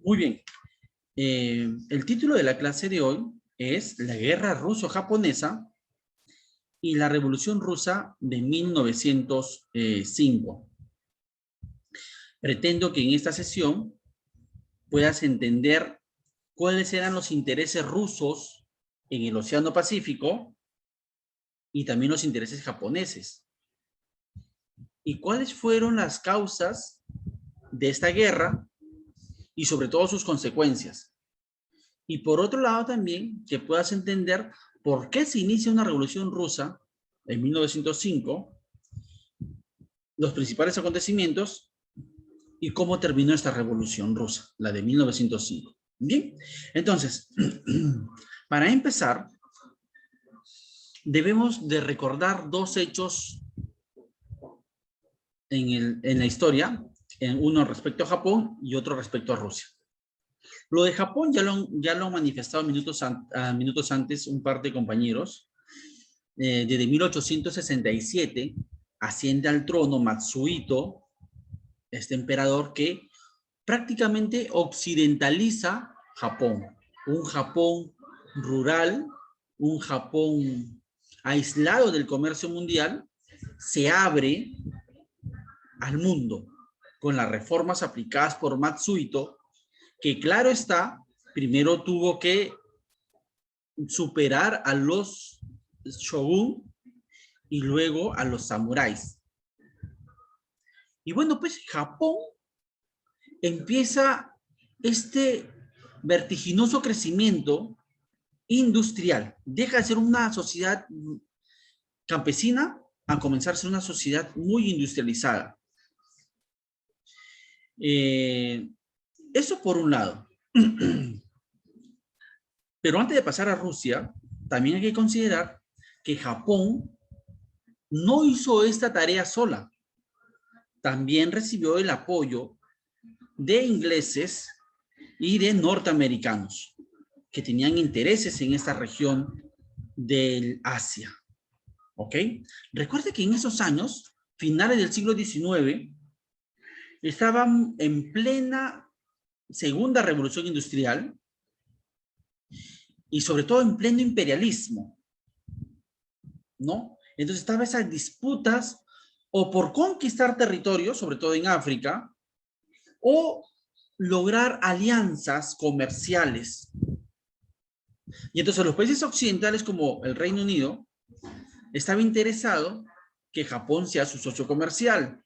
Muy bien. El título de la clase de hoy es La Guerra Ruso-Japonesa y la Revolución Rusa de 1905. Pretendo que en esta sesión puedas entender cuáles eran los intereses rusos en el Océano Pacífico y también los intereses japoneses. Y cuáles fueron las causas de esta guerra y sobre todo sus consecuencias. Y por otro lado también que puedas entender por qué se inicia una revolución rusa en 1905, los principales acontecimientos y cómo terminó esta revolución rusa, la de 1905. Bien, entonces, para empezar, debemos de recordar dos hechos en la historia, uno respecto a Japón y otro respecto a Rusia. Lo de Japón ya lo han manifestado minutos antes un par de compañeros. Desde 1867 asciende al trono Matsuhito, este emperador que prácticamente occidentaliza Japón. Un Japón rural, un Japón aislado del comercio mundial, se abre al mundo con las reformas aplicadas por Matsuhito, que claro está, primero tuvo que superar a los shogun y luego a los samuráis. Y bueno, pues Japón empieza este vertiginoso crecimiento industrial. Deja de ser una sociedad campesina a comenzar a ser una sociedad muy industrializada. Eso por un lado. Pero antes de pasar a Rusia, también hay que considerar que Japón no hizo esta tarea sola. También recibió el apoyo de ingleses y de norteamericanos que tenían intereses en esta región del Asia. ¿Ok? Recuerde que en esos años, finales del siglo XIX, estaban en plena segunda revolución industrial y sobre todo en pleno imperialismo, ¿no? Entonces estaban esas disputas o por conquistar territorios, sobre todo en África, o lograr alianzas comerciales. Y entonces los países occidentales como el Reino Unido estaba interesado que Japón sea su socio comercial.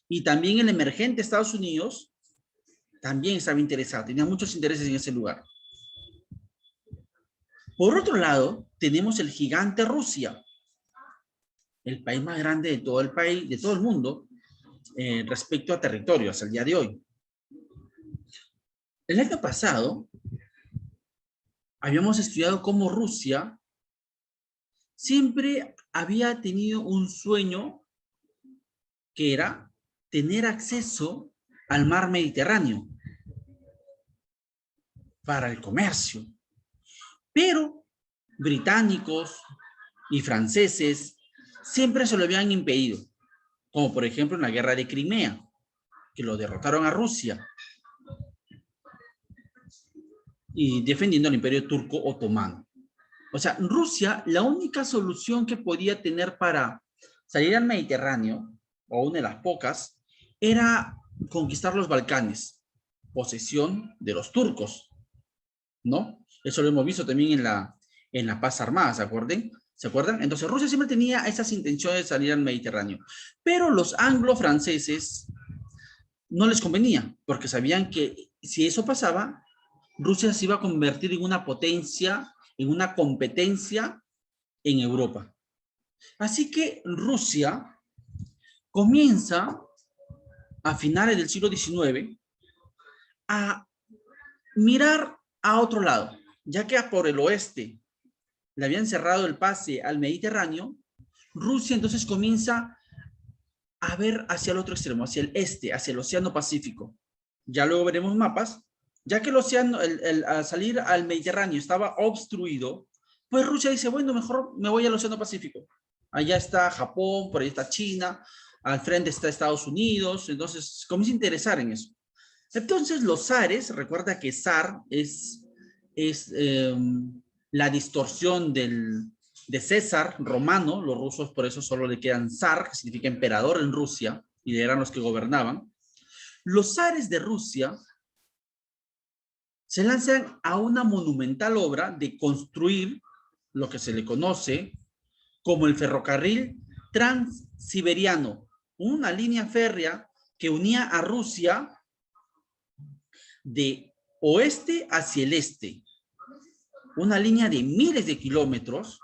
Y también el emergente Estados Unidos también estaba interesado, tenía muchos intereses en ese lugar. Por otro lado, tenemos el gigante Rusia, el país más grande de todo el país, de todo el mundo, respecto a territorio hasta el día de hoy. El año pasado habíamos estudiado cómo Rusia siempre había tenido un sueño que era tener acceso al mar Mediterráneo para el comercio. Pero británicos y franceses siempre se lo habían impedido, como por ejemplo en la guerra de Crimea, que lo derrotaron a Rusia y defendiendo al imperio turco otomano. O sea, Rusia, la única solución que podía tener para salir al Mediterráneo, o una de las pocas, era conquistar los Balcanes, posesión de los turcos, ¿no? Eso lo hemos visto también en la paz armada, ¿se acuerdan? ¿Se acuerdan? Entonces Rusia siempre tenía esas intenciones de salir al Mediterráneo, pero los anglo-franceses no les convenía, porque sabían que si eso pasaba, Rusia se iba a convertir en una potencia, en una competencia en Europa. Así que Rusia comienza a finales del siglo XIX a mirar a otro lado, ya que por el oeste le habían cerrado el pase al Mediterráneo. Rusia entonces comienza a ver hacia el otro extremo, hacia el este, hacia el Océano Pacífico. Ya luego veremos mapas. Ya que el océano, al salir al Mediterráneo estaba obstruido, pues Rusia dice, bueno, mejor me voy al Océano Pacífico. Allá está Japón, por ahí está China, al frente está Estados Unidos, entonces comienza a interesar en eso. Entonces los zares, recuerda que zar es la distorsión de César romano, los rusos por eso solo le quedan zar, que significa emperador en Rusia, y eran los que gobernaban. Los zares de Rusia se lanzan a una monumental obra de construir lo que se le conoce como el ferrocarril transiberiano, una línea férrea que unía a Rusia de oeste hacia el este, una línea de miles de kilómetros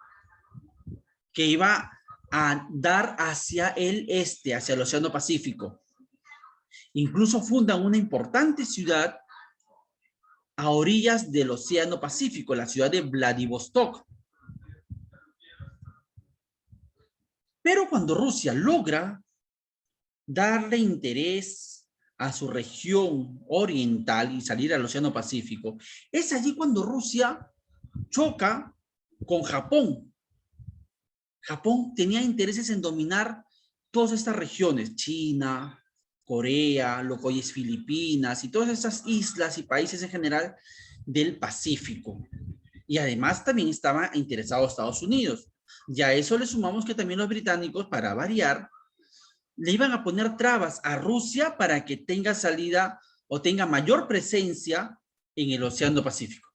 que iba a dar hacia el este, hacia el Océano Pacífico. Incluso fundan una importante ciudad a orillas del Océano Pacífico, la ciudad de Vladivostok. Pero cuando Rusia logra darle interés a su región oriental y salir al Océano Pacífico, es allí cuando Rusia choca con Japón. Japón tenía intereses en dominar todas estas regiones, China, Corea, lo que hoy es Filipinas y todas esas islas y países en general del Pacífico. Y además también estaba interesado Estados Unidos. Y a eso le sumamos que también los británicos, para variar, le iban a poner trabas a Rusia para que tenga salida o tenga mayor presencia en el Océano Pacífico.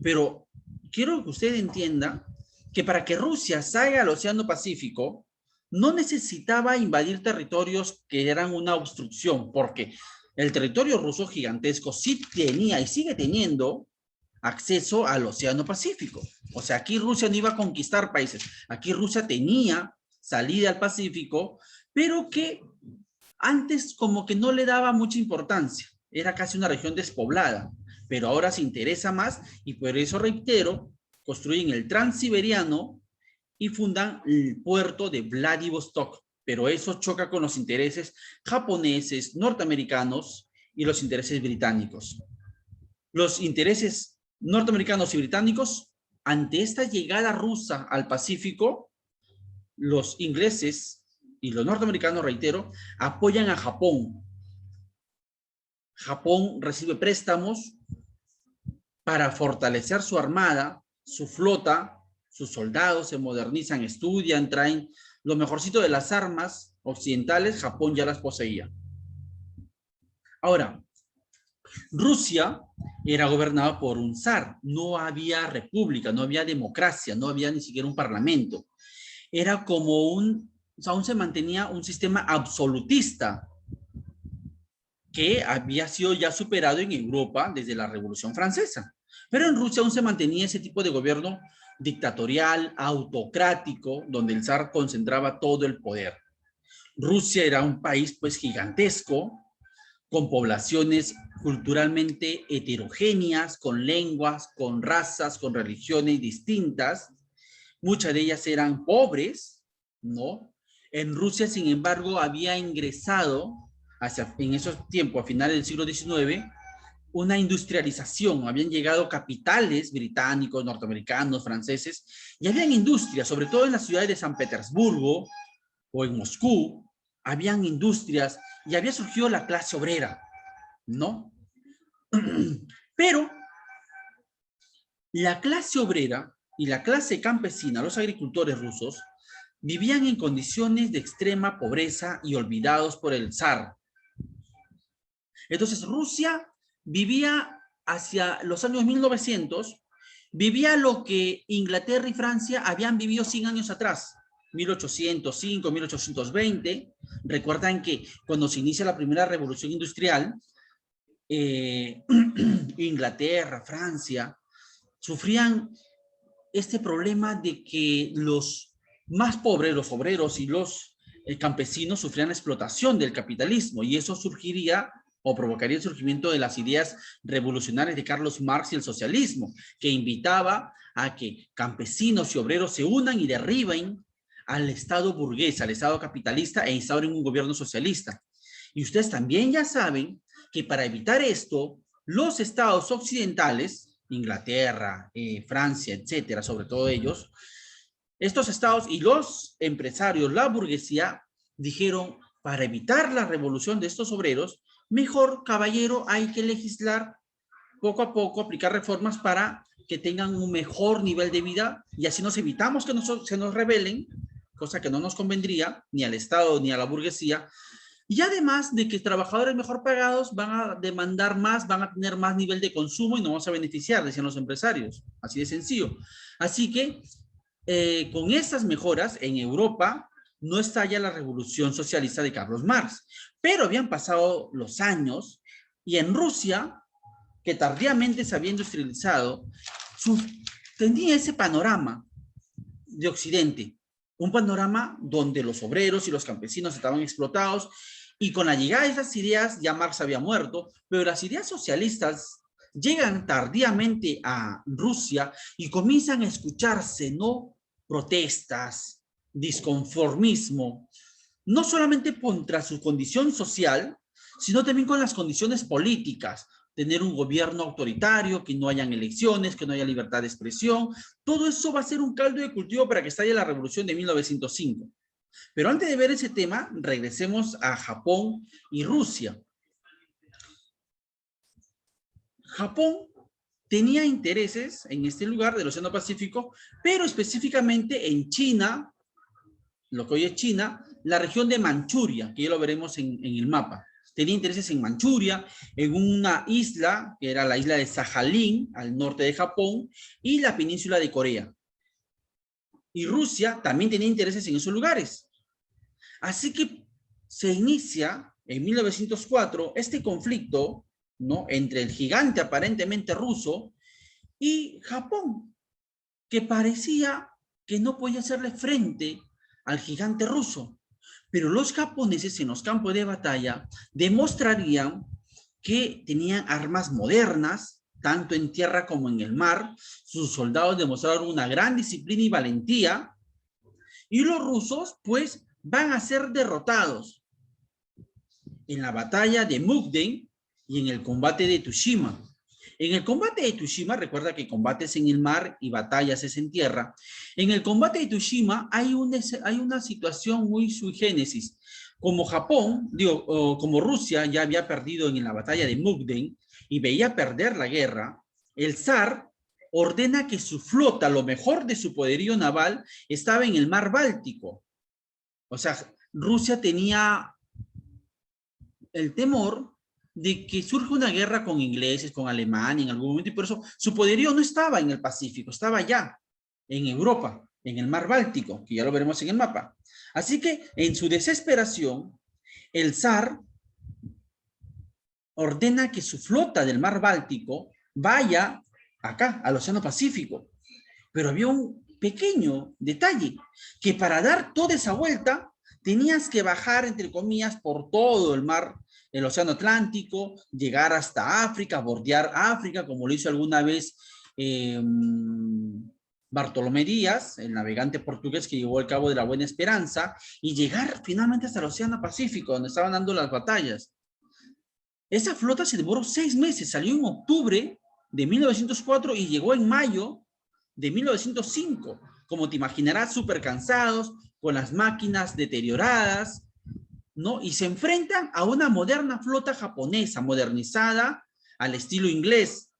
Pero quiero que usted entienda que para que Rusia salga al Océano Pacífico, no necesitaba invadir territorios que eran una obstrucción, porque el territorio ruso gigantesco sí tenía y sigue teniendo acceso al Océano Pacífico. O sea, aquí Rusia no iba a conquistar países, aquí Rusia tenía salida al Pacífico, pero que antes como que no le daba mucha importancia, era casi una región despoblada, pero ahora se interesa más y por eso reitero, construyen el Transiberiano y fundan el puerto de Vladivostok, pero eso choca con los intereses japoneses, norteamericanos y los intereses británicos. Los intereses norteamericanos y británicos, ante esta llegada rusa al Pacífico, los ingleses y los norteamericanos, reitero, apoyan a Japón. Japón recibe préstamos para fortalecer su armada, su flota, sus soldados se modernizan, estudian, traen lo mejorcito de las armas occidentales, Japón ya las poseía. Ahora, Rusia era gobernada por un zar, no había república, no había democracia, no había ni siquiera un parlamento. Era como aún se mantenía un sistema absolutista que había sido ya superado en Europa desde la Revolución Francesa. Pero en Rusia aún se mantenía ese tipo de gobierno dictatorial, autocrático, donde el zar concentraba todo el poder. Rusia era un país pues gigantesco, con poblaciones culturalmente heterogéneas, con lenguas, con razas, con religiones distintas. Muchas de ellas eran pobres, ¿no? En Rusia, sin embargo, había ingresado en esos tiempos, a finales del siglo XIX, una industrialización. Habían llegado capitales británicos, norteamericanos, franceses, y habían industrias, sobre todo en las ciudades de San Petersburgo o en Moscú, habían industrias y había surgido la clase obrera, ¿no? Pero la clase obrera y la clase campesina, los agricultores rusos, vivían en condiciones de extrema pobreza y olvidados por el zar. Entonces Rusia vivía hacia los años 1900, vivía lo que Inglaterra y Francia habían vivido 100 años atrás, 1805, 1820. Recuerdan que cuando se inicia la primera revolución industrial, Inglaterra, Francia, sufrían este problema de que los más pobres, los obreros y los campesinos sufrían la explotación del capitalismo, y eso surgiría o provocaría el surgimiento de las ideas revolucionarias de Carlos Marx y el socialismo, que invitaba a que campesinos y obreros se unan y derriben al Estado burgués, al Estado capitalista, e instauren un gobierno socialista. Y ustedes también ya saben que para evitar esto, los estados occidentales, Inglaterra, Francia, etcétera, sobre todo ellos, estos estados y los empresarios, la burguesía, dijeron, para evitar la revolución de estos obreros, mejor, caballero, hay que legislar poco a poco, aplicar reformas para que tengan un mejor nivel de vida y así nos evitamos que se nos rebelen, cosa que no nos convendría ni al Estado ni a la burguesía. Y además de que trabajadores mejor pagados van a demandar más, van a tener más nivel de consumo y nos vamos a beneficiar, decían los empresarios. Así de sencillo. Así que con estas mejoras en Europa no estalla la revolución socialista de Carlos Marx. Pero habían pasado los años y en Rusia, que tardíamente se había industrializado, tenía ese panorama de Occidente. Un panorama donde los obreros y los campesinos estaban explotados y con la llegada de esas ideas ya Marx había muerto, pero las ideas socialistas llegan tardíamente a Rusia y comienzan a escucharse, ¿no? Protestas, disconformismo, no solamente contra su condición social, sino también con las condiciones políticas, tener un gobierno autoritario, que no hayan elecciones, que no haya libertad de expresión. Todo eso va a ser un caldo de cultivo para que estalle la revolución de 1905. Pero antes de ver ese tema, regresemos a Japón y Rusia. Japón tenía intereses en este lugar del Océano Pacífico, pero específicamente en China, lo que hoy es China, la región de Manchuria, que ya lo veremos en el mapa. Tenía intereses en Manchuria, en una isla, que era la isla de Sajalín, al norte de Japón, y la península de Corea. Y Rusia también tenía intereses en esos lugares. Así que se inicia en 1904 este conflicto, ¿no?, entre el gigante aparentemente ruso y Japón, que parecía que no podía hacerle frente al gigante ruso. Pero los japoneses en los campos de batalla demostrarían que tenían armas modernas, tanto en tierra como en el mar. Sus soldados demostraron una gran disciplina y valentía. Y los rusos, pues, van a ser derrotados en la batalla de Mukden y en el combate de Tsushima. En el combate de Tsushima, recuerda que combates en el mar y batallas es en tierra. En el combate de Tsushima hay una situación muy sui generis. Como Japón, como Rusia ya había perdido en la batalla de Mukden y veía perder la guerra, el zar ordena que su flota, lo mejor de su poderío naval, estaba en el mar Báltico. O sea, Rusia tenía el temor de que surja una guerra con ingleses, con Alemania en algún momento, y por eso su poderío no estaba en el Pacífico, estaba allá, en Europa, en el mar Báltico, que ya lo veremos en el mapa. Así que, en su desesperación, el zar ordena que su flota del mar Báltico vaya acá, al Océano Pacífico. Pero había un pequeño detalle, que para dar toda esa vuelta, tenías que bajar, entre comillas, por todo el mar, el Océano Atlántico, llegar hasta África, bordear África, como lo hizo alguna vez Bartolomé Díaz, el navegante portugués que llegó al Cabo de la Buena Esperanza, y llegar finalmente hasta el Océano Pacífico, donde estaban dando las batallas. Esa flota se demoró 6 meses, salió en octubre de 1904 y llegó en mayo de 1905. Como te imaginarás, súper cansados, con las máquinas deterioradas, ¿no? Y se enfrentan a una moderna flota japonesa, modernizada al estilo inglés.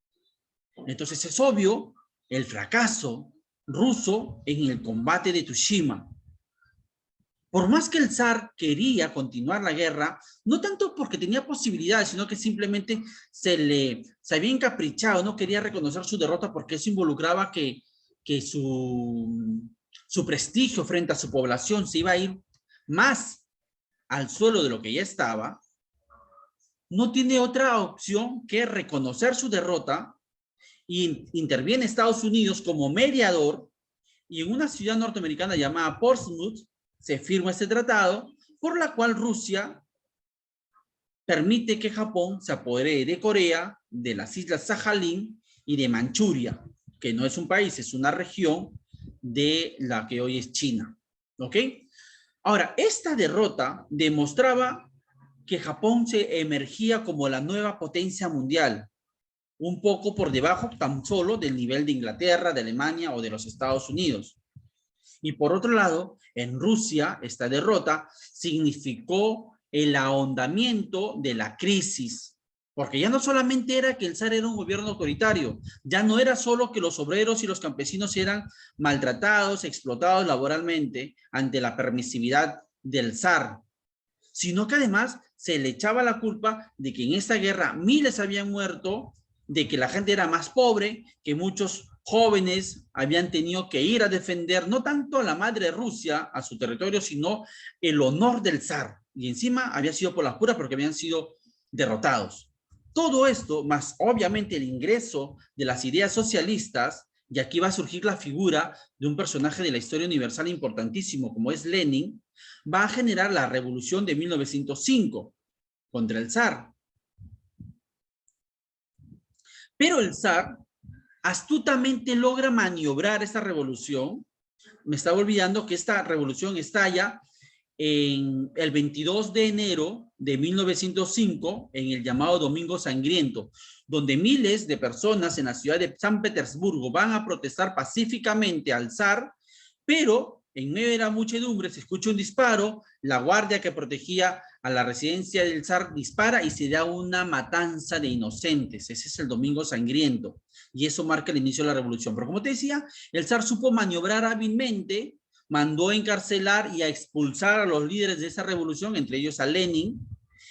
Entonces es obvio el fracaso ruso en el combate de Tsushima. Por más que el zar quería continuar la guerra, no tanto porque tenía posibilidades, sino que simplemente se había encaprichado, no quería reconocer su derrota porque eso involucraba que su prestigio frente a su población se iba a ir más al suelo de lo que ya estaba. No tiene otra opción que reconocer su derrota y interviene Estados Unidos como mediador y en una ciudad norteamericana llamada Portsmouth se firma este tratado por la cual Rusia permite que Japón se apodere de Corea, de las islas Sajalín y de Manchuria, que no es un país, es una región de la que hoy es China. ¿Ok? Ahora, esta derrota demostraba que Japón se emergía como la nueva potencia mundial, un poco por debajo tan solo del nivel de Inglaterra, de Alemania o de los Estados Unidos. Y por otro lado, en Rusia, esta derrota significó el ahondamiento de la crisis. Porque ya no solamente era que el zar era un gobierno autoritario, ya no era solo que los obreros y los campesinos eran maltratados, explotados laboralmente ante la permisividad del zar, sino que además se le echaba la culpa de que en esta guerra miles habían muerto, de que la gente era más pobre, que muchos jóvenes habían tenido que ir a defender no tanto a la madre Rusia, a su territorio, sino el honor del zar. Y encima había sido por las puras porque habían sido derrotados. Todo esto, más obviamente el ingreso de las ideas socialistas, y aquí va a surgir la figura de un personaje de la historia universal importantísimo como es Lenin, va a generar la revolución de 1905 contra el zar. Pero el zar astutamente logra maniobrar esta revolución. Me estaba olvidando que esta revolución estalla en el 22 de enero de 1905, en el llamado Domingo Sangriento, donde miles de personas en la ciudad de San Petersburgo van a protestar pacíficamente al zar, pero en medio de la muchedumbre se escucha un disparo, la guardia que protegía a la residencia del zar dispara y se da una matanza de inocentes. Ese es el Domingo Sangriento, y eso marca el inicio de la revolución. Pero como te decía, el zar supo maniobrar hábilmente, mandó a encarcelar y a expulsar a los líderes de esa revolución, entre ellos a Lenin,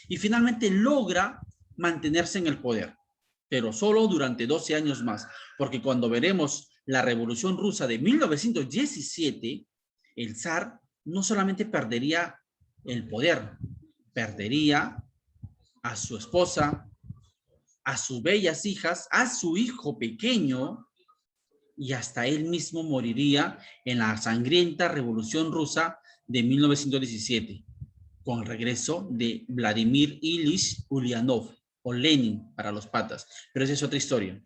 y finalmente logra mantenerse en el poder, pero solo durante 12 años más, porque cuando veremos la Revolución Rusa de 1917, el zar no solamente perdería el poder, perdería a su esposa, a sus bellas hijas, a su hijo pequeño, y hasta él mismo moriría en la sangrienta Revolución Rusa de 1917, con el regreso de Vladimir Ilich Ulyanov, o Lenin para los patas. Pero esa es otra historia.